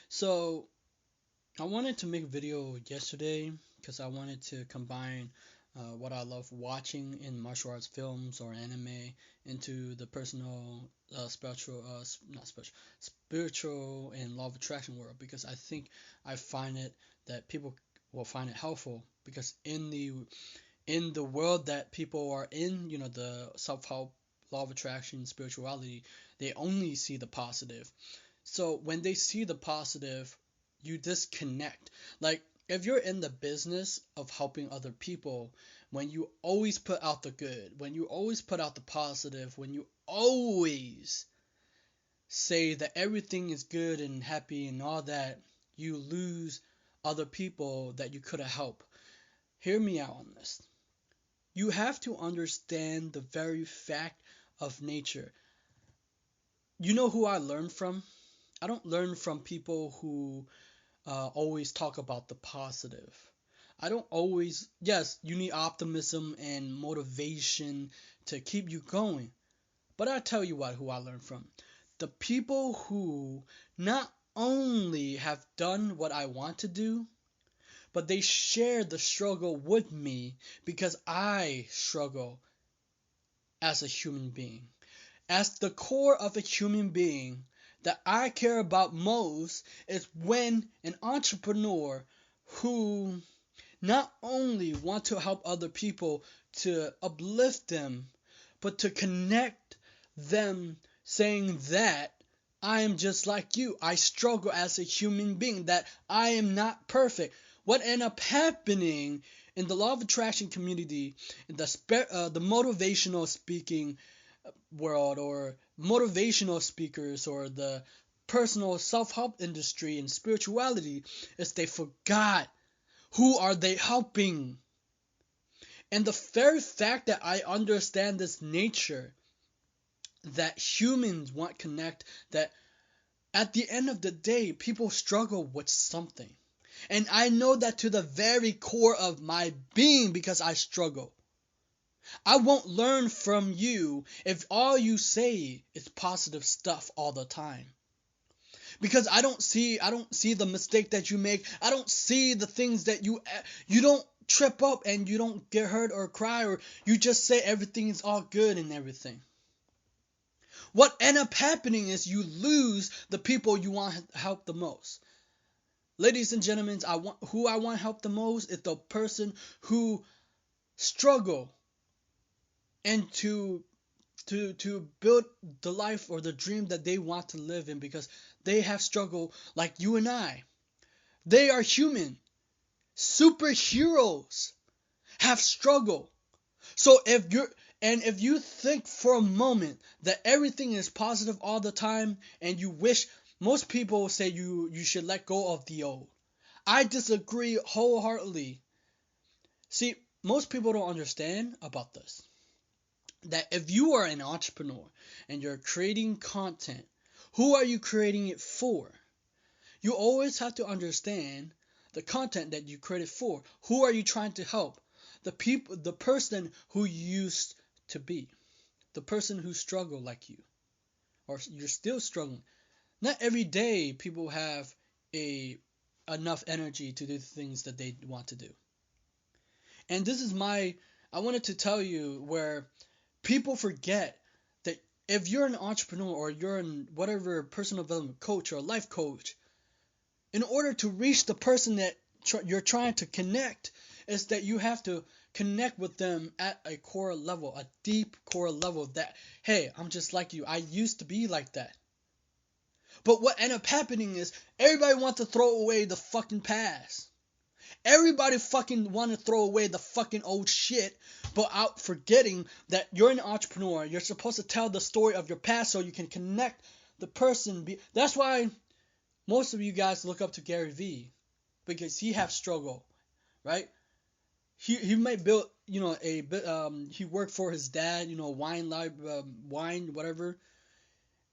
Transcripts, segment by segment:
So I wanted to make a video yesterday because I wanted to combine what I love watching in martial arts films or anime into the personal not spiritual, spiritual and law of attraction world, because I think I find it that people will find it helpful, because in the world that people are in, the self-help, law of attraction, spirituality, they only see the positive. So when they see the positive, you disconnect. Like, if you're in the business of helping other people, when you always put out the good, when you always put out the positive, when you always say that everything is good and happy and all that, you lose other people that you could have helped. Hear me out on this. You have to understand the very fact of nature. You know who I learn from? I don't learn from people who always talk about the positive. I don't always, yes, you need optimism and motivation to keep you going. But I tell you what, who I learned from. The people who not only have done what I want to do, but they share the struggle with me, because I struggle as a human being. As the core of a human being, that I care about most is when an entrepreneur who not only want to help other people, to uplift them, but to connect them, saying that I am just like you. I struggle as a human being, that I am not perfect. What end up happening in the law of attraction community, in the motivational speaking world, or motivational speakers, or the personal self-help industry and spirituality, is they forgot who are they helping. And the very fact that I understand this nature, that humans want connect, that at the end of the day, people struggle with something. And I know that to the very core of my being, because I struggle. I won't learn from you if all you say is positive stuff all the time. Because I don't see the mistake that you make. I don't see the things that you don't trip up and you don't get hurt or cry, or you just say everything is all good and everything. What end up happening is you lose the people you want to help the most. Ladies and gentlemen, I want to help the most is the person who struggle, and to build the life or the dream that they want to live in, because they have struggled like you and I. They are human. Superheroes have struggle. So if you think for a moment that everything is positive all the time, and you wish, most people say you should let go of the old. I disagree wholeheartedly. See, most people don't understand about this. That if you are an entrepreneur and you're creating content, who are you creating it for? You always have to understand the content that you create it for. Who are you trying to help? The person who you used to be, the person who struggled like you, or you're still struggling. Not every day people have a enough energy to do the things that they want to do. And this is I wanted to tell you where people forget that if you're an entrepreneur, or you're in whatever personal development coach or life coach, in order to reach the person that you're trying to connect, is that you have to connect with them at a core level, a deep core level, that, hey, I'm just like you. I used to be like that. But what ended up happening is everybody wants to throw away the fucking past. Everybody fucking want to throw away the fucking old shit, but out forgetting that you're an entrepreneur. You're supposed to tell the story of your past so you can connect the person. That's why most of you guys look up to Gary Vee, because he have struggle, right? He might build, a bit. He worked for his dad, wine, whatever,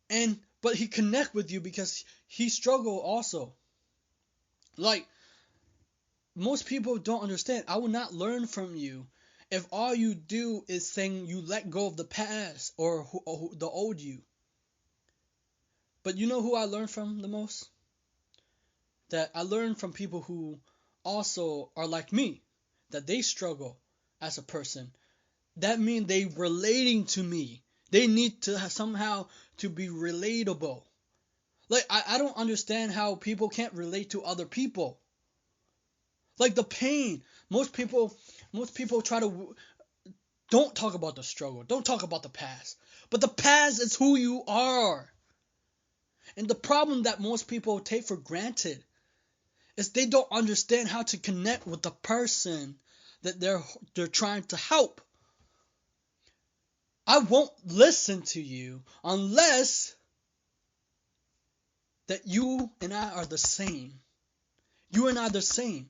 and but he connect with you because he struggle also. Like, most people don't understand. I will not learn from you if all you do is saying you let go of the past, or the old you. But you know who I learned from the most? that I learn from people who also are like me, that they struggle as a person. That means they relating to me. They need to somehow to be relatable. Like I don't understand how people can't relate to other people. Like the pain. Most people try to don't talk about the struggle. Don't talk about the past. But the past is who you are. And the problem that most people take for granted is they don't understand how to connect with the person that they're trying to help. I won't listen to you unless that you and I are the same. You and I are the same.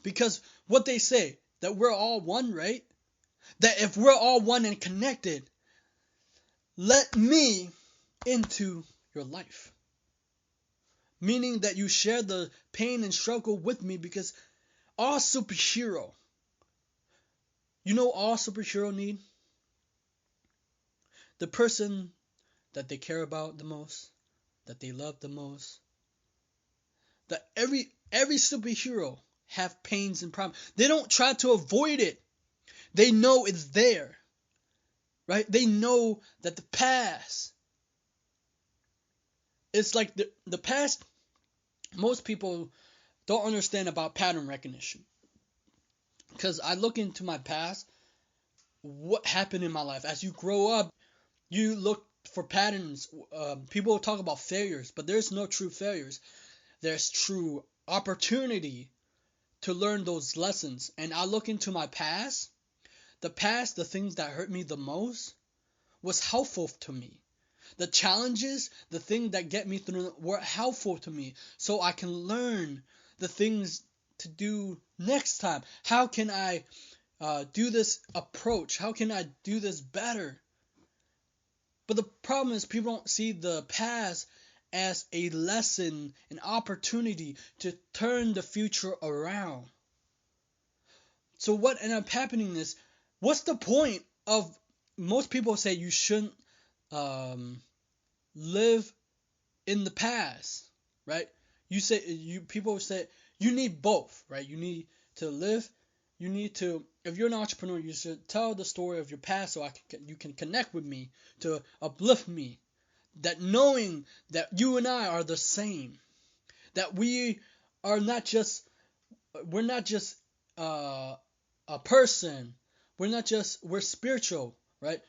Because what they say, that we're all one, right? That if we're all one and connected, let me into your life. Meaning that you share the pain and struggle with me, because all superhero, all superhero need? The person that they care about the most, that they love the most. That every superhero have pains and problems. They don't try to avoid it. They know it's there. Right? They know that the past, it's like the past, most people don't understand about pattern recognition. Because I look into my past, what happened in my life. As you grow up, you look for patterns. People talk about failures, but there's no true failures. There's true opportunity to learn those lessons. And I look into my past. The things that hurt me the most was helpful to me. The challenges, the things that get me through were helpful to me, so I can learn the things to do next time. How can I do this approach? How can I do this better? But the problem is people don't see the past as a lesson, an opportunity to turn the future around. So what ended up happening is, what's the point of, most people say you shouldn't live in the past, right? People say you need both, right? You need to live. You need to, if you're an entrepreneur, you should tell the story of your past so you can connect with me, to uplift me. That knowing that you and I are the same, that we're not just a person. We're spiritual, right?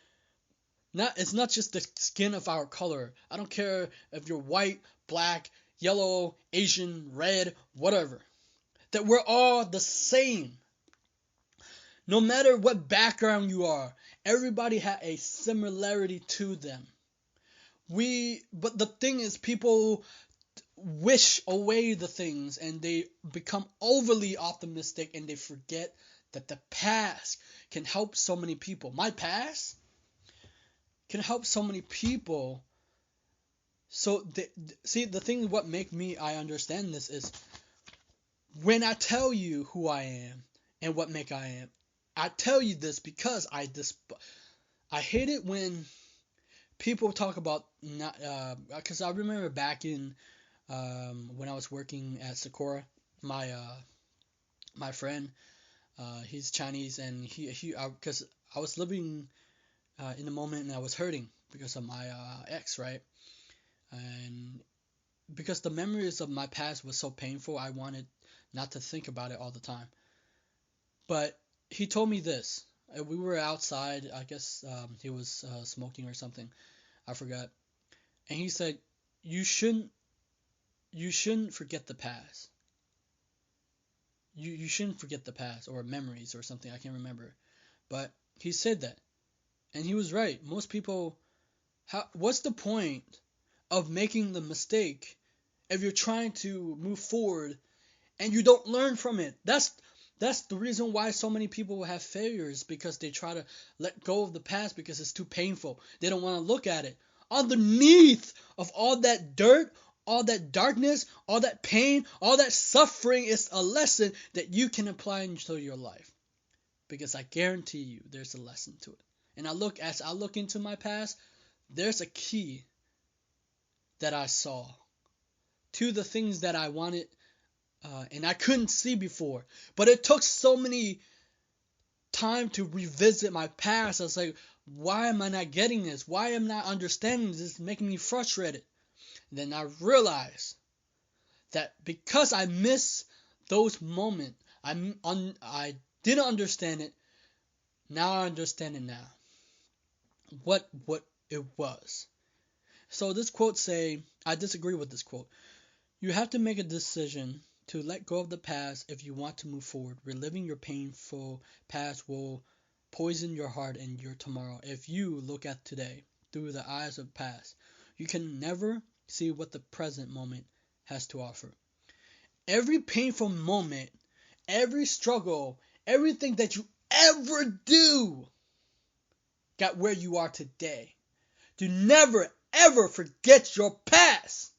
It's not just the skin of our color. I don't care if you're white, black, yellow, Asian, red, whatever. That we're all the same. No matter what background you are, everybody has a similarity to them. But the thing is, people wish away the things and they become overly optimistic, and they forget that the past can help so many people. My past can help so many people. So the thing what make me I understand this is, when I tell you who I am and what make I am, I tell you this because I hate it when people talk about not, because I remember back in when I was working at Sakura, my friend, he's Chinese, and because I was living in the moment, and I was hurting because of my ex, right? And because the memories of my past was so painful, I wanted not to think about it all the time. But he told me this. We were outside. I guess he was smoking or something. I forgot. And he said, "You shouldn't forget the past. You shouldn't forget the past, or memories or something. I can't remember." But he said that, and he was right. Most people, what's the point of making the mistake if you're trying to move forward and you don't learn from it? That's the reason why so many people have failures, because they try to let go of the past because it's too painful. They don't want to look at it. Underneath of all that dirt, all that darkness, all that pain, all that suffering is a lesson that you can apply into your life. Because I guarantee you there's a lesson to it. And as I look into my past, there's a key that I saw to the things that I wanted and I couldn't see before. But it took so many time to revisit my past. I was like, why am I not getting this? Why am I not understanding this? It's making me frustrated. And then I realized that because I missed those moments, I didn't understand it. Now I understand it now. What it was. So this quote say, I disagree with this quote. You have to make a decision to let go of the past if you want to move forward. Reliving your painful past will poison your heart and your tomorrow. If you look at today through the eyes of the past, you can never see what the present moment has to offer. Every painful moment, every struggle, everything that you ever do got where you are today. Do never ever forget your past.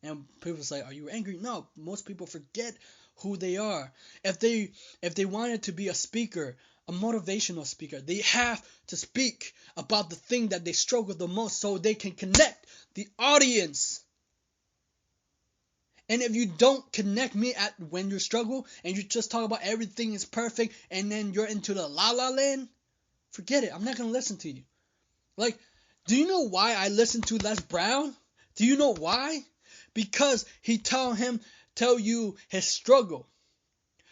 And people say, are you angry? No, most people forget who they are. If they wanted to be a speaker, a motivational speaker, they have to speak about the thing that they struggle the most so they can connect the audience. And if you don't connect me at when you struggle and you just talk about everything is perfect and then you're into the la la land, forget it. I'm not going to listen to you. Like, do you know why I listen to Les Brown? Do you know why? Because he tell you his struggle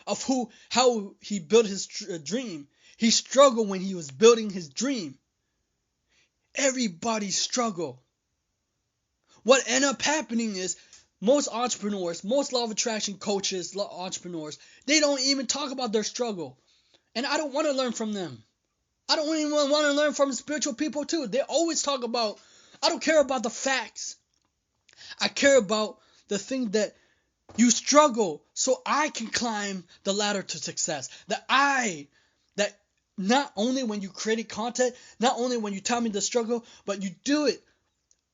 of how he built his dream. He struggled when he was building his dream. Everybody struggle. What ended up happening is most entrepreneurs, most law of attraction coaches, entrepreneurs, they don't even talk about their struggle. And I don't want to learn from them. I don't even want to learn from spiritual people too. They always talk about, I don't care about the facts. I care about the thing that you struggle so I can climb the ladder to success. That not only when you create content, not only when you tell me the struggle, but you do it.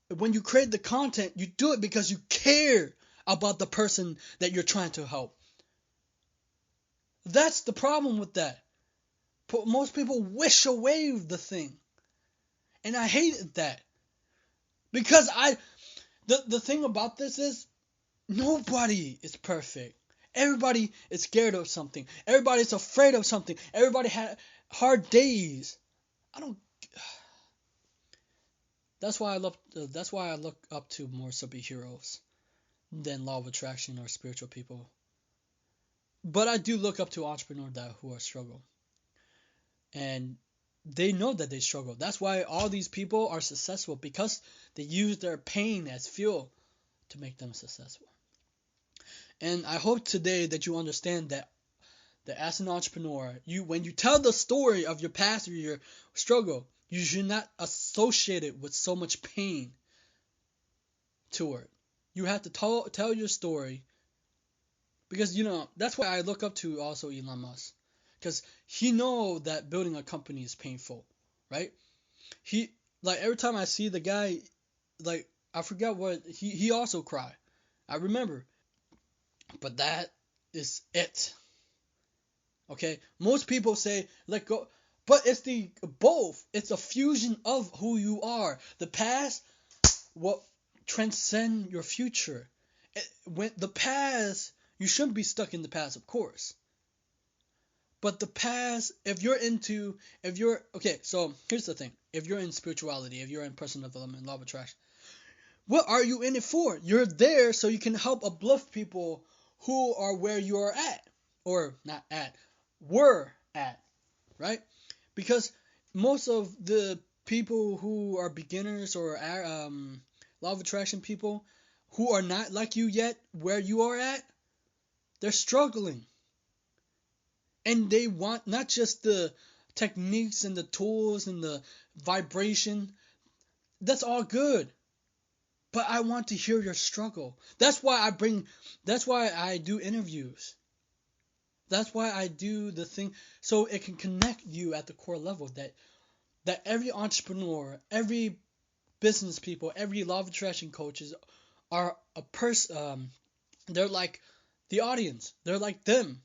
When you create the content, you do it because you care about the person that you're trying to help. That's the problem with that. Most people wish away the thing. And I hated that. Because the thing about this is nobody is perfect. Everybody is scared of something. Everybody's afraid of something. Everybody had hard days. That's why I look up to more superheroes than law of attraction or spiritual people. But I do look up to entrepreneurs who are struggle. And they know that they struggle. That's why all these people are successful, because they use their pain as fuel to make them successful. And I hope today that you understand that as an entrepreneur, when you tell the story of your past or your struggle, you should not associate it with so much pain to it. You have to tell your story, because that's why I look up to also Elon Musk, because he know that building a company is painful, right? He, like, every time I see the guy, like, I forgot what he also cried. I remember. But that is it. Okay? Most people say let go, but it's the both. It's a fusion of who you are. The past will transcend your future. When the past, you shouldn't be stuck in the past, of course. But the past, okay, so here's the thing. If you're in spirituality, if you're in personal development, law of attraction, what are you in it for? You're there so you can help uplift people who are where you're at. Or not at, were at, right? Because most of the people who are beginners or law of attraction people who are not like you yet, where you are at, they're struggling. And they want not just the techniques and the tools and the vibration. That's all good. But I want to hear your struggle. That's why I do interviews. That's why I do the thing, so it can connect you at the core level, that every entrepreneur, every business people, every law of attraction coaches are a person. They're like the audience. They're like them,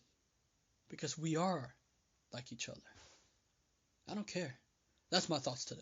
because we are like each other. I don't care. That's my thoughts today.